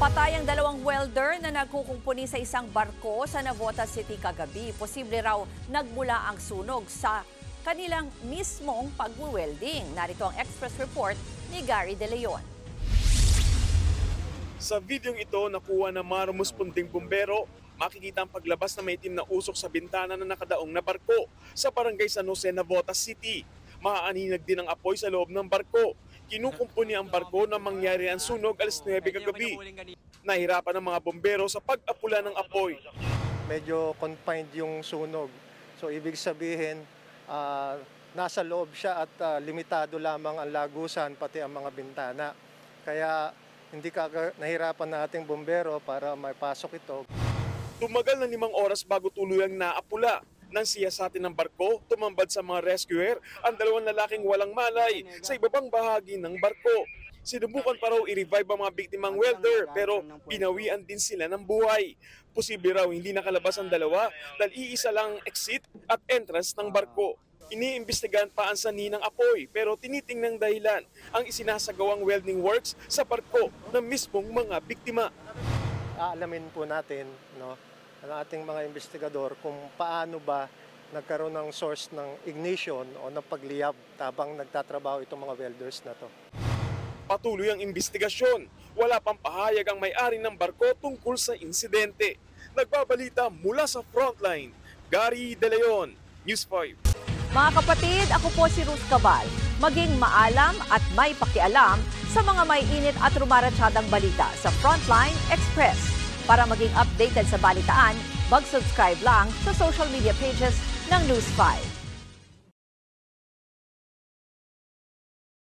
Patay ang dalawang welder na nagkukumpuni sa isang barko sa Navotas City kagabi. Posible raw nagmula ang sunog sa kanilang mismong pag-welding. Narito ang Express Report ni Gary De Leon. Sa videong ito, nakuha ng mga rumuspunding bumbero, makikita ang paglabas na may itim na usok sa bintana na nakadaong na barko sa barangay San Jose, Navotas City. Maaaninag din ang apoy sa loob ng barko. Kinukumpuni ang barko na mangyari ang sunog alas 9 kagabi. Nahirapan ang mga bombero sa pag-apula ng apoy. Medyo confined yung sunog. So ibig sabihin, nasa loob siya at limitado lamang ang lagusan pati ang mga bintana. Kaya hindi nahirapan na ating bombero para maipasok ito. Tumagal na 5 oras bago tuluyang naapula. Nang siyasatin ng barko, tumambad sa mga rescuer ang dalawang lalaking walang malay sa ibabang bahagi ng barko. Sinubukan pa raw i-revive ang mga biktimang welder pero binawian din sila ng buhay. Posible raw hindi nakalabas ang dalawa dahil iisa lang ang exit at entrance ng barko. Iniimbestigahan pa ang sanhi ng apoy pero tinitingnang dahilan ang isinasagawang welding works sa barko ng mismong mga biktima. Aalamin po natin, ang ating mga investigador kung paano ba nagkaroon ng source ng ignition o ng pagliyab habang nagtatrabaho itong mga welders na to. Patuloy ang investigasyon. Wala pang pahayag ang may-ari ng barko tungkol sa insidente. Nagbabalita mula sa frontline, Gary De Leon, News 5. Mga kapatid, ako po si Ruth Cabal. Maging maalam at may pakialam sa mga may init at rumaratsadang balita sa Frontline Express. Para maging updated sa balitaan, mag-subscribe lang sa social media pages ng News 5.